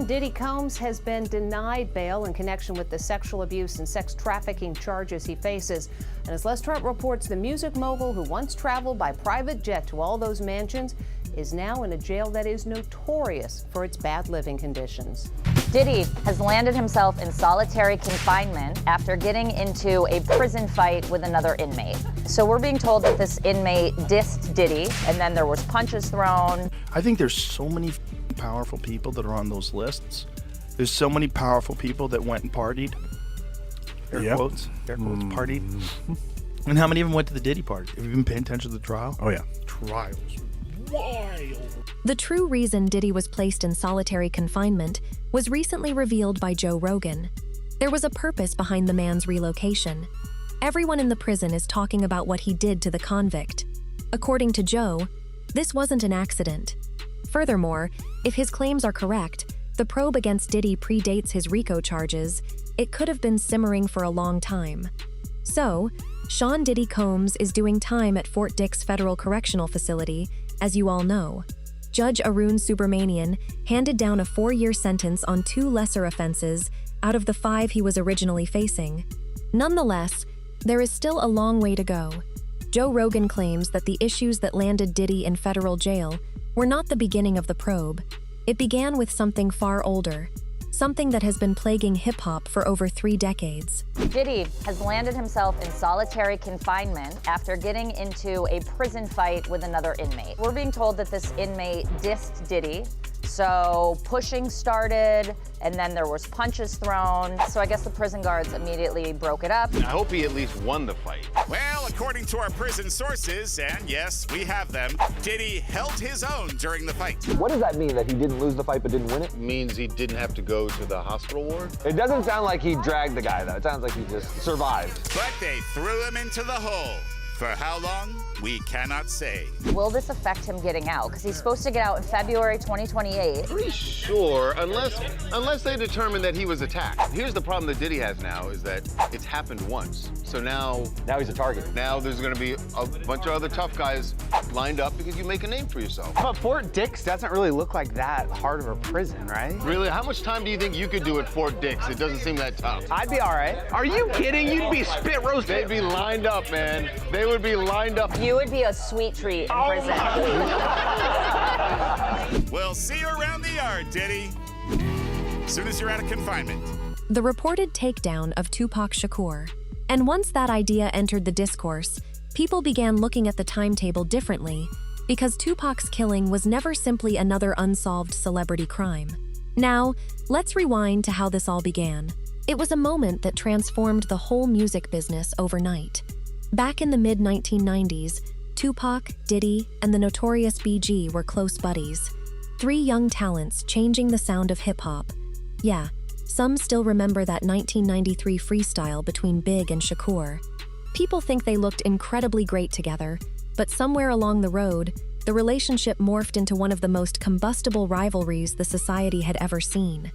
Diddy Combs has been denied bail in connection with the sexual abuse and sex trafficking charges he faces. And as Les Trent reports, the music mogul who once traveled by private jet to all those mansions is now in a jail that is notorious for its bad living conditions. Diddy has landed himself in solitary confinement after getting into a prison fight with another inmate. So we're being told that this inmate dissed Diddy, and then there was punches thrown. I think there's so many powerful people that are on those lists. There's so many powerful people that went and partied. Air quotes, partied. And how many of them went to the Diddy party? Have you been paying attention to the trial? Oh, yeah. Trials. Wild. The true reason Diddy was placed in solitary confinement was recently revealed by Joe Rogan. There was a purpose behind the man's relocation. Everyone in the prison is talking about what he did to the convict. According to Joe, this wasn't an accident. Furthermore, if his claims are correct, the probe against Diddy predates his RICO charges. It could have been simmering for a long time. So, Sean Diddy Combs is doing time at Fort Dix Federal Correctional Facility, as you all know. Judge Arun Subramanian handed down a 4-year sentence on 2 lesser offenses out of the 5 he was originally facing. Nonetheless, there is still a long way to go. Joe Rogan claims that the issues that landed Diddy in federal jail were not the beginning of the probe. It began with something far older, something that has been plaguing hip-hop for over 3 decades. Diddy has landed himself in solitary confinement after getting into a prison fight with another inmate. We're being told that this inmate dissed Diddy, so pushing started, and then there was punches thrown. So I guess the prison guards immediately broke it up. I hope he at least won the fight. Well, according to our prison sources, and yes, we have them, Diddy held his own during the fight. What does that mean, that he didn't lose the fight but didn't win it? Means he didn't have to go to the hospital ward? It doesn't sound like he dragged the guy, though. It sounds like he just survived. But they threw him into the hole. For how long, we cannot say. Will this affect him getting out? Because he's supposed to get out in February 2028. Pretty sure, unless they determine that he was attacked. Here's the problem that Diddy has now, is that it's happened once. So now Now he's a target. Now there's gonna be a bunch of other tough guys lined up because you make a name for yourself. But Fort Dix doesn't really look like that hard of a prison, right? Really? How much time do you think you could do at Fort Dix? It doesn't seem that tough. I'd be all right. Are you kidding? You'd be spit roasted. They'd be lined up, man. They would be lined up. You would be a sweet treat in prison. We'll see you around the yard, Diddy. As soon as you're out of confinement. The reported takedown of Tupac Shakur. And once that idea entered the discourse, people began looking at the timetable differently, because Tupac's killing was never simply another unsolved celebrity crime. Now, let's rewind to how this all began. It was a moment that transformed the whole music business overnight. Back in the mid-1990s, Tupac, Diddy, and the Notorious B.G. were close buddies. 3 young talents changing the sound of hip-hop. Yeah, some still remember that 1993 freestyle between Big and Shakur. People think they looked incredibly great together, but somewhere along the road, the relationship morphed into one of the most combustible rivalries the society had ever seen.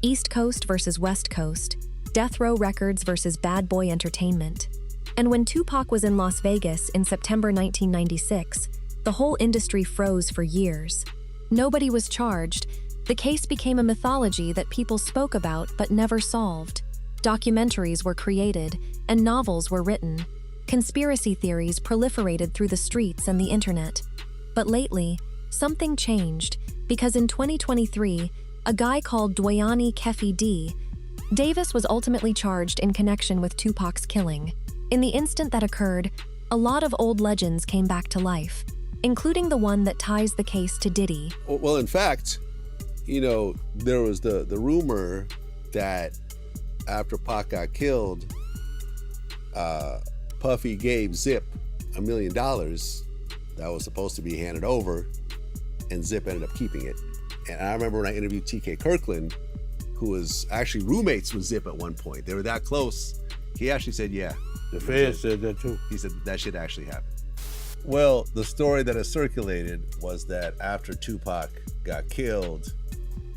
East Coast versus West Coast, Death Row Records versus Bad Boy Entertainment. And when Tupac was in Las Vegas in September 1996, the whole industry froze for years. Nobody was charged. The case became a mythology that people spoke about but never solved. Documentaries were created, and novels were written. Conspiracy theories proliferated through the streets and the internet. But lately, something changed, because in 2023, a guy called Dwayne Kefi D. Davis was ultimately charged in connection with Tupac's killing. In the instant that occurred, a lot of old legends came back to life, including the one that ties the case to Diddy. Well, in fact, there was the rumor that after Pac got killed, Puffy gave Zip $1 million that was supposed to be handed over, and Zip ended up keeping it. And I remember when I interviewed TK Kirkland, who was actually roommates with Zip at one point. They were that close. He actually said, yeah. The feds said that too. He said that shit actually happened. Well, the story that has circulated was that after Tupac got killed,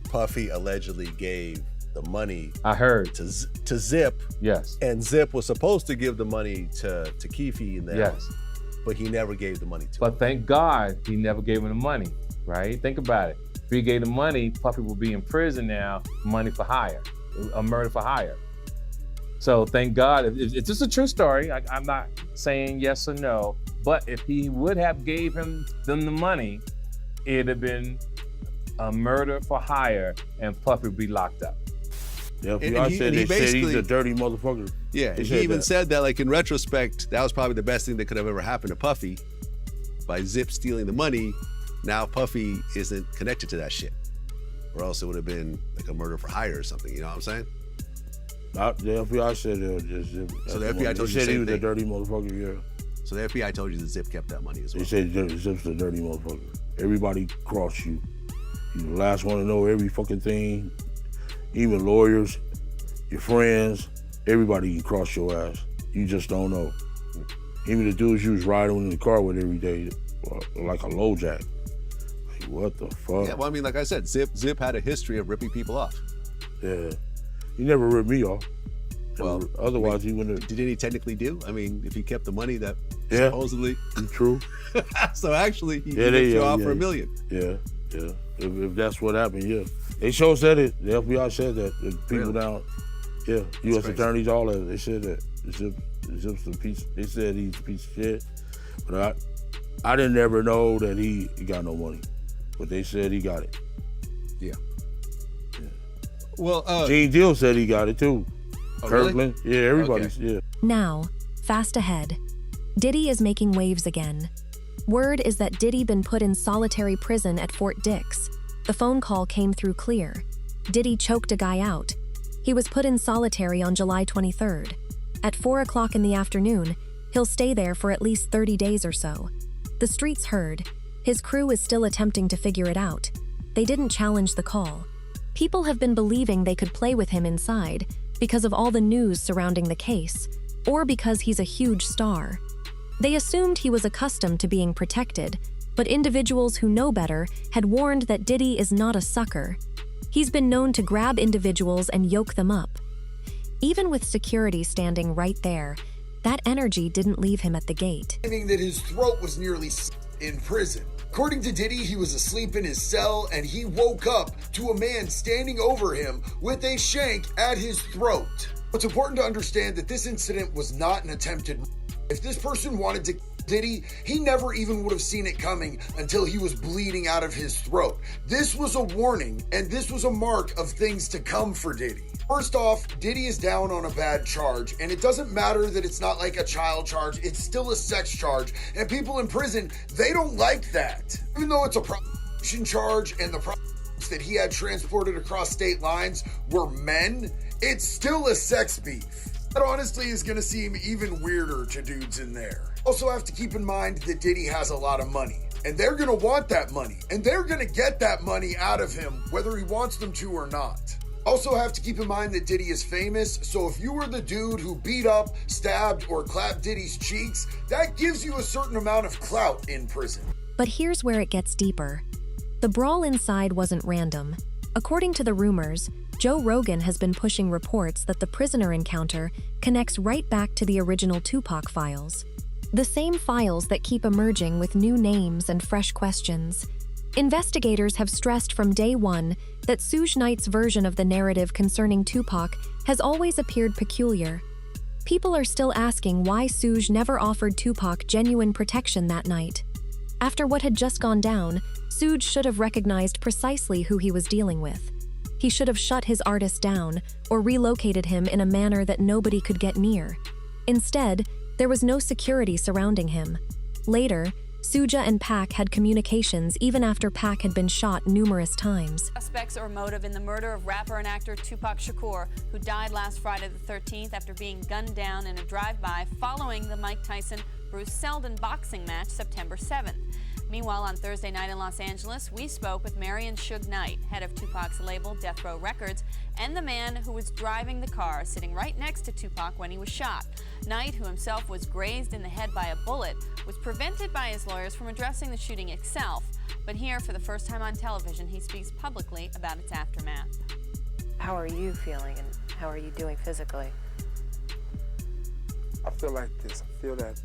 Puffy allegedly gave the money. I heard to Zip. Yes. And Zip was supposed to give the money to Keefe and them. Yes. But he never gave the money to him. But thank God he never gave him the money, right? Think about it. If he gave the money, Puffy would be in prison now, money for hire, a murder for hire. So thank God, it's just a true story. I'm not saying yes or no, but if he would have gave them the money, it'd have been a murder for hire and Puffy would be locked up. Yeah, I said they said he's a dirty motherfucker. Yeah, and he even said that, like, in retrospect, that was probably the best thing that could have ever happened to Puffy. By Zip stealing the money, now Puffy isn't connected to that shit. Or else it would have been like a murder for hire or something, you know what I'm saying? The FBI said Zip. So the FBI told you the said he same was a thing. dirty motherfucker, yeah. So the FBI told you that Zip kept that money as well. They said Zip's a dirty motherfucker. Everybody cross you. You're the last one to know every fucking thing. Even lawyers, your friends, everybody can cross your ass. You just don't know. Even the dudes you was riding in the car with every day, like a low jack. Like, what the fuck? Yeah, well, I mean, like I said, Zip had a history of ripping people off. Yeah. He never ripped me off. Well, otherwise he wouldn't have. Did he technically do? I mean, if he kept the money that supposedly. True. So actually, he ripped you off for $1 million. Yeah. If that's what happened, yeah. They sure said it. The FBI said that. The people down, yeah, U.S. attorneys, all of it, they said that. Zip's a piece. They said he's a piece of shit. But I didn't ever know that he got no money. But they said he got it. Yeah. Well, Gene Deal said he got it too. Oh, Kirkland, really? yeah, everybody's, yeah. Now, fast ahead. Diddy is making waves again. Word is that Diddy been put in solitary prison at Fort Dix. The phone call came through clear. Diddy choked a guy out. He was put in solitary on July 23rd. At 4 o'clock in the afternoon, he'll stay there for at least 30 days or so. The streets heard. His crew is still attempting to figure it out. They didn't challenge the call. People have been believing they could play with him inside because of all the news surrounding the case, or because he's a huge star. They assumed he was accustomed to being protected, but individuals who know better had warned that Diddy is not a sucker. He's been known to grab individuals and yoke them up. Even with security standing right there, that energy didn't leave him at the gate. Claiming that his throat was nearly in prison. According to Diddy, he was asleep in his cell and he woke up to a man standing over him with a shank at his throat. It's important to understand that this incident was not an attempted. If this person wanted to Diddy, he never even would have seen it coming until he was bleeding out of his throat. This was a warning, and this was a mark of things to come for Diddy. First off, Diddy is down on a bad charge, and it doesn't matter that it's not like a child charge, it's still a sex charge, and people in prison, they don't like that. Even though it's a prostitution charge and the prostitutes that he had transported across state lines were men, it's still a sex beef. That honestly is going to seem even weirder to dudes in there. Also have to keep in mind that Diddy has a lot of money, and they're going to want that money, and they're going to get that money out of him whether he wants them to or not. Also have to keep in mind that Diddy is famous, so if you were the dude who beat up, stabbed, or clapped Diddy's cheeks, that gives you a certain amount of clout in prison. But here's where it gets deeper. The brawl inside wasn't random. According to the rumors, Joe Rogan has been pushing reports that the prisoner encounter connects right back to the original Tupac files. The same files that keep emerging with new names and fresh questions. Investigators have stressed from day one that Suge Knight's version of the narrative concerning Tupac has always appeared peculiar. People are still asking why Suge never offered Tupac genuine protection that night. After what had just gone down, Suge should have recognized precisely who he was dealing with. He should have shut his artist down or relocated him in a manner that nobody could get near. Instead, there was no security surrounding him. Later, Suja and Pac had communications even after Pac had been shot numerous times. Suspects or motive in the murder of rapper and actor Tupac Shakur, who died last Friday the 13th after being gunned down in a drive-by following the Mike Tyson-Bruce Seldon boxing match September 7th. Meanwhile, on Thursday night in Los Angeles, we spoke with Marion Suge Knight, head of Tupac's label Death Row Records, and the man who was driving the car sitting right next to Tupac when he was shot. Knight, who himself was grazed in the head by a bullet, was prevented by his lawyers from addressing the shooting itself. But here, for the first time on television, he speaks publicly about its aftermath. How are you feeling and how are you doing physically? I feel like this. I feel that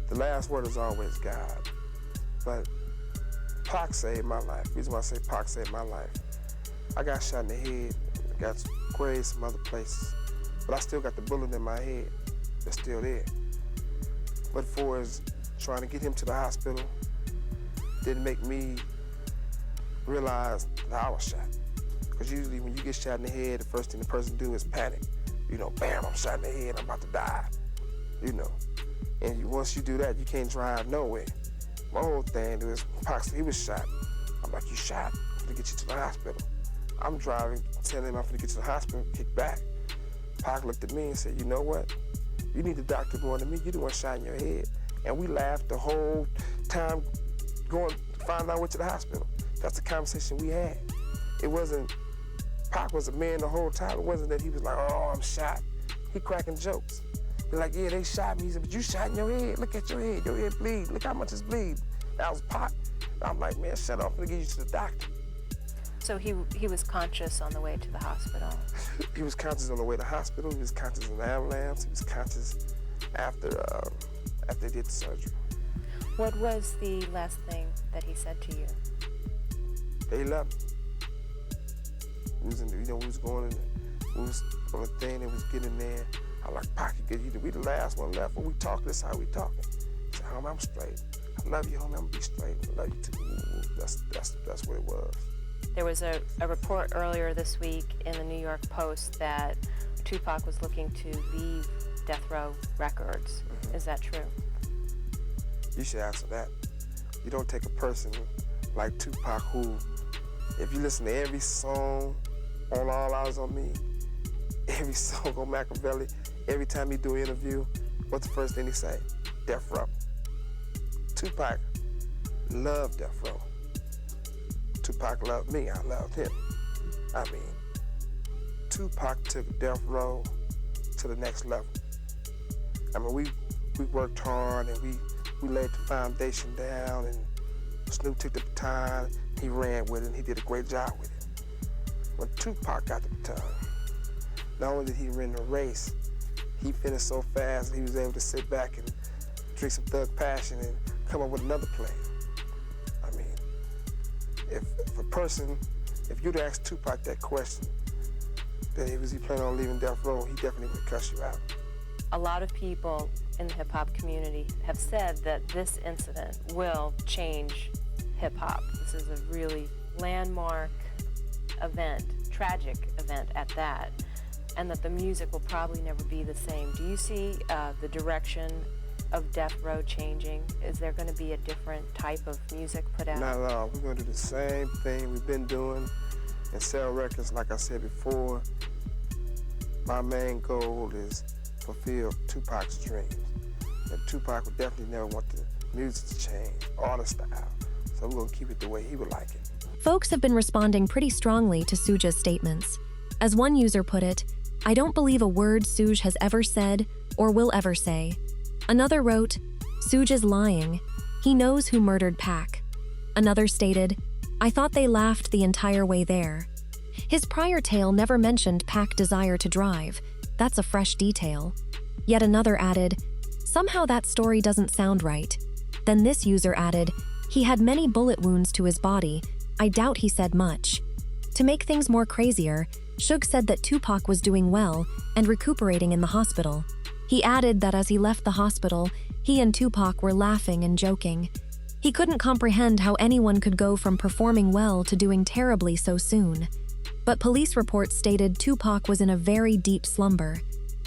the last word is always God. But Pac saved my life. The reason why I say Pac saved my life, I got shot in the head, I got grazed some other places, but I still got the bullet in my head. It's still there. But for as trying to get him to the hospital, didn't make me realize that I was shot. Because usually when you get shot in the head, the first thing the person do is panic. You know, bam, I'm shot in the head, I'm about to die. You know, and once you do that, you can't drive nowhere. My whole thing is, Pac, he was shot. I'm like, you shot? I'm gonna get you to the hospital. I'm driving, telling him I'm gonna get to the hospital, kick back. Pac looked at me and said, you know what? You need the doctor more than me. You the one shot in your head. And we laughed the whole time going to find our way to the hospital. That's the conversation we had. It wasn't, Pac was a man the whole time. It wasn't that he was like, oh, I'm shot. He cracking jokes. They're like, yeah, they shot me. He said, but you shot in your head. Look at your head bleed. Look how much it's bleed. That was Pac. I'm like, man, shut up. I'm gonna get you to the doctor. So he was conscious on the way to the hospital? He was conscious on the way to the hospital. He was conscious in the ambulance. He was conscious after they did the surgery. What was the last thing that he said to you? They loved me. We was in the, we was going in, we was on the thing that was getting there. I like, Pac, we the last one left. When we talk, this how we talking. I said, homie, I'm straight. I love you, homie, I'm gonna be straight. I love you too. That's what it was. There was a report earlier this week in the New York Post that Tupac was looking to leave Death Row Records. Is that true? You should answer that. You don't take a person like Tupac who, if you listen to every song on All Eyes on Me, every song on Machiavelli, every time he do an interview, what's the first thing he say? Death Row. Tupac loved Death Row. Tupac loved me, I loved him. I mean, Tupac took Death Row to the next level. I mean, we worked hard and we laid the foundation down, and Snoop took the baton, he ran with it, and he did a great job with it. When Tupac got the baton, not only did he win the race, he finished so fast he was able to sit back and drink some Thug Passion and come up with another plan. I mean, if you'd asked Tupac that question, then was he planning on leaving Death Row, he definitely would cuss you out. A lot of people in the hip-hop community have said that this incident will change hip-hop. This is a really landmark event, tragic event at that, and that the music will probably never be the same. Do you see the direction of Death Row changing? Is there going to be a different type of music put out? Not at all. We're going to do the same thing we've been doing and sell records. Like I said before, my main goal is fulfill Tupac's dreams. And Tupac would definitely never want the music to change or the style. So we're going to keep it the way he would like it. Folks have been responding pretty strongly to Suge's statements. As one user put it, I don't believe a word Suge has ever said or will ever say. Another wrote, Suge is lying. He knows who murdered Pac. Another stated, I thought they laughed the entire way there. His prior tale never mentioned Pac's desire to drive. That's a fresh detail. Yet another added, somehow that story doesn't sound right. Then this user added, he had many bullet wounds to his body. I doubt he said much. To make things more crazier, Suge said that Tupac was doing well and recuperating in the hospital. He added that as he left the hospital, he and Tupac were laughing and joking. He couldn't comprehend how anyone could go from performing well to doing terribly so soon. But police reports stated Tupac was in a very deep slumber.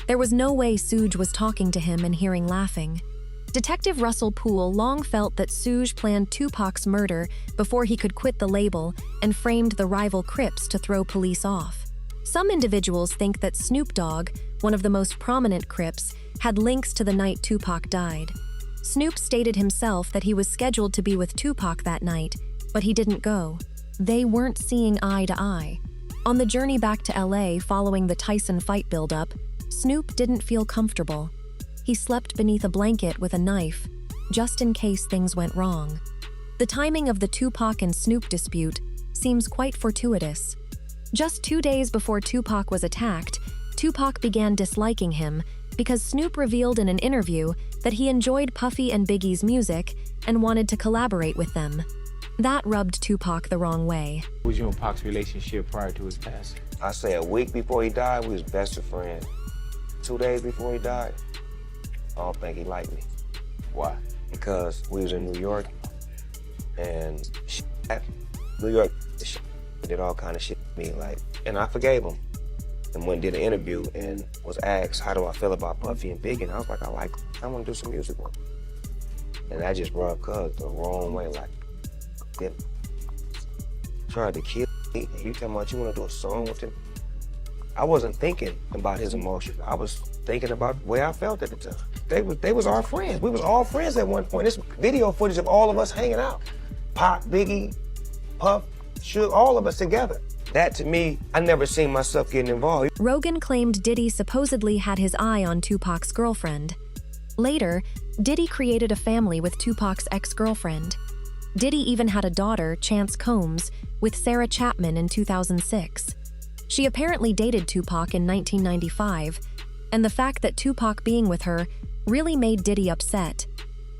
There was no way Suge was talking to him and hearing laughing. Detective Russell Poole long felt that Suge planned Tupac's murder before he could quit the label and framed the rival Crips to throw police off. Some individuals think that Snoop Dogg, one of the most prominent Crips, had links to the night Tupac died. Snoop stated himself that he was scheduled to be with Tupac that night, but he didn't go. They weren't seeing eye to eye. On the journey back to LA following the Tyson fight buildup, Snoop didn't feel comfortable. He slept beneath a blanket with a knife, just in case things went wrong. The timing of the Tupac and Snoop dispute seems quite fortuitous. Just 2 days before Tupac was attacked, Tupac began disliking him because Snoop revealed in an interview that he enjoyed Puffy and Biggie's music and wanted to collaborate with them. That rubbed Tupac the wrong way. What was you and Pac's relationship prior to his passing? I say a week before he died, we was best of friends. 2 days before he died, I don't think he liked me. Why? Because we was in New York, and New York did all kind of shit to me, like, and I forgave him. And went and did an interview and was asked, how do I feel about Puffy and Biggie? And I was like, I want to do some music with him. And that just rubbed Cuz the wrong way, like, yeah, tried to kill me. You talking about you want to do a song with him? I wasn't thinking about his emotions. I was thinking about the way I felt at the time. They was our friends. We was all friends at one point. This video footage of all of us hanging out. Pac, Biggie, Puff, Suge, all of us together. That, to me, I never seen myself getting involved. Rogan claimed Diddy supposedly had his eye on Tupac's girlfriend. Later, Diddy created a family with Tupac's ex-girlfriend. Diddy even had a daughter, Chance Combs, with Sarah Chapman in 2006. She apparently dated Tupac in 1995, and the fact that Tupac being with her really made Diddy upset.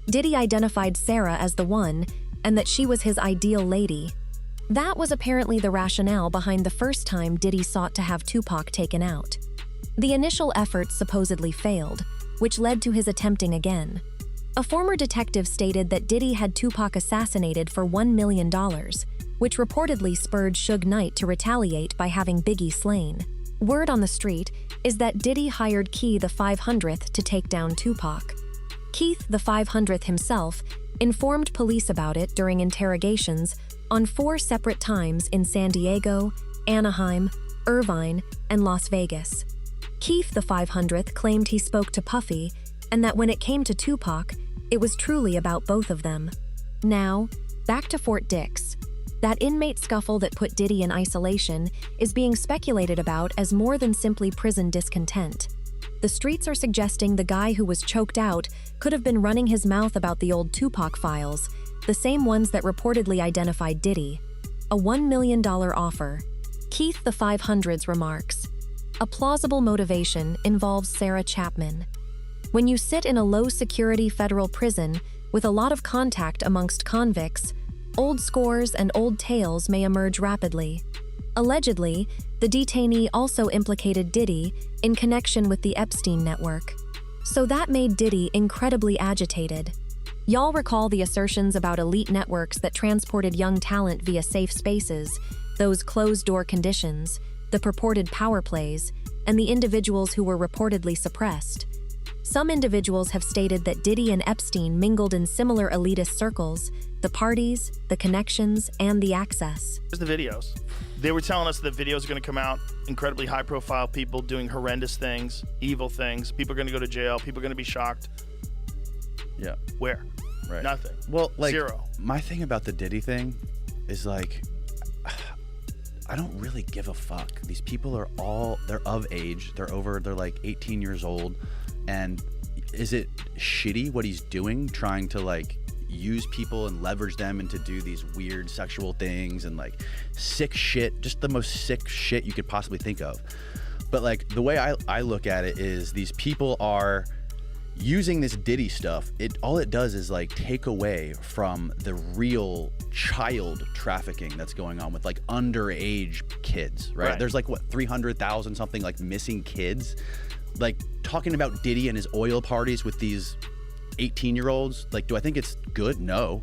Diddy identified Sarah as the one, and that she was his ideal lady. That was apparently the rationale behind the first time Diddy sought to have Tupac taken out. The initial efforts supposedly failed, which led to his attempting again. A former detective stated that Diddy had Tupac assassinated for $1 million, which reportedly spurred Suge Knight to retaliate by having Biggie slain. Word on the street is that Diddy hired Key the 500th to take down Tupac. Keith the 500th himself informed police about it during interrogations on 4 separate times in San Diego, Anaheim, Irvine, and Las Vegas. Keith the 500th claimed he spoke to Puffy, and that when it came to Tupac, it was truly about both of them. Now, back to Fort Dix. That inmate scuffle that put Diddy in isolation is being speculated about as more than simply prison discontent. The streets are suggesting the guy who was choked out could have been running his mouth about the old Tupac files, the same ones that reportedly identified Diddy. A $1 million offer. Keith the 500's remarks. A plausible motivation involves Sarah Chapman. When you sit in a low-security federal prison with a lot of contact amongst convicts, old scores and old tales may emerge rapidly. Allegedly, the detainee also implicated Diddy in connection with the Epstein network. So that made Diddy incredibly agitated. Y'all recall the assertions about elite networks that transported young talent via safe spaces, those closed-door conditions, the purported power plays, and the individuals who were reportedly suppressed. Some individuals have stated that Diddy and Epstein mingled in similar elitist circles, the parties, the connections, and the access. Here's the videos. They were telling us that videos are going to come out, incredibly high-profile people doing horrendous things, evil things. People are going to go to jail. People are going to be shocked. Yeah. Where? Right. Nothing. Well, like, 0. My thing about the Diddy thing is, like, I don't really give a fuck. These people are they're of age. They're like 18 years old. And is it shitty what he's doing, trying to, like, use people and leverage them into do these weird sexual things and, like, sick shit, just the most sick shit you could possibly think of. But, like, the way I look at it is these people are using this Diddy stuff. All it does is, like, take away from the real child trafficking that's going on with, like, underage kids, right? There's, like, what, 300,000 something, like, missing kids. Like, talking about Diddy and his oil parties with these 18-year-olds, like, do I think it's good? No.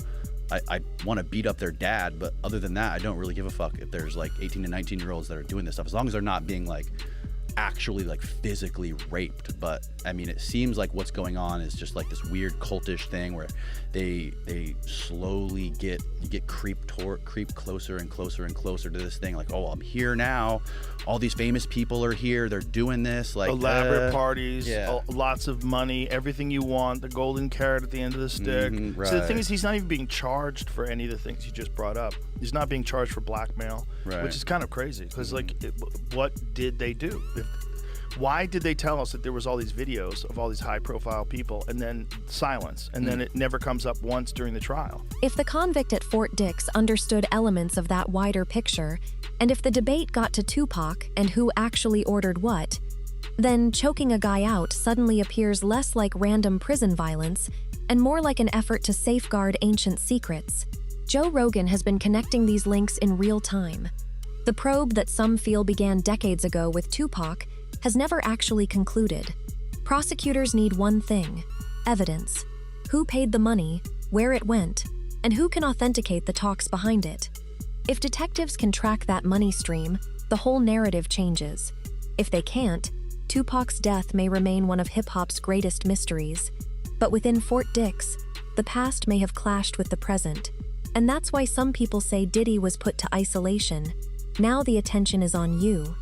I want to beat up their dad, but other than that, I don't really give a fuck if there's, like, 18 to 19-year-olds that are doing this stuff, as long as they're not being, like, actually, like, physically raped. But I mean, it seems like what's going on is just like this weird cultish thing where they slowly get creep closer and closer and closer to this thing, like, oh, I'm here now, all these famous people are here, they're doing this, like, elaborate parties, lots of money, everything you want, the golden carrot at the end of the stick. Right. So the thing is, he's not even being charged for any of the things you just brought up. He's not being charged for blackmail, which is kind of crazy, because like, what did they do? Why did they tell us that there was all these videos of all these high-profile people and then silence, and then it never comes up once during the trial? If the convict at Fort Dix understood elements of that wider picture, and if the debate got to Tupac and who actually ordered what, then choking a guy out suddenly appears less like random prison violence and more like an effort to safeguard ancient secrets. Joe Rogan has been connecting these links in real time. The probe that some feel began decades ago with Tupac has never actually concluded. Prosecutors need one thing: evidence. Who paid the money, where it went, and who can authenticate the talks behind it. If detectives can track that money stream, the whole narrative changes. If they can't, Tupac's death may remain one of hip-hop's greatest mysteries. But within Fort Dix, the past may have clashed with the present. And that's why some people say Diddy was put to isolation. Now the attention is on you.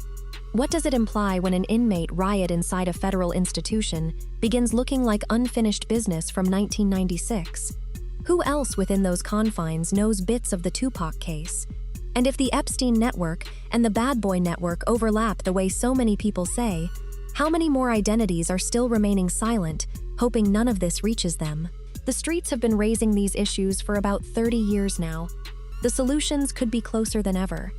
What does it imply when an inmate riot inside a federal institution begins looking like unfinished business from 1996? Who else within those confines knows bits of the Tupac case? And if the Epstein network and the Bad Boy network overlap the way so many people say, how many more identities are still remaining silent, hoping none of this reaches them? The streets have been raising these issues for about 30 years now. The solutions could be closer than ever.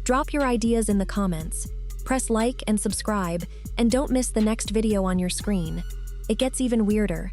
Drop your ideas in the comments. Press like and subscribe, and don't miss the next video on your screen. It gets even weirder.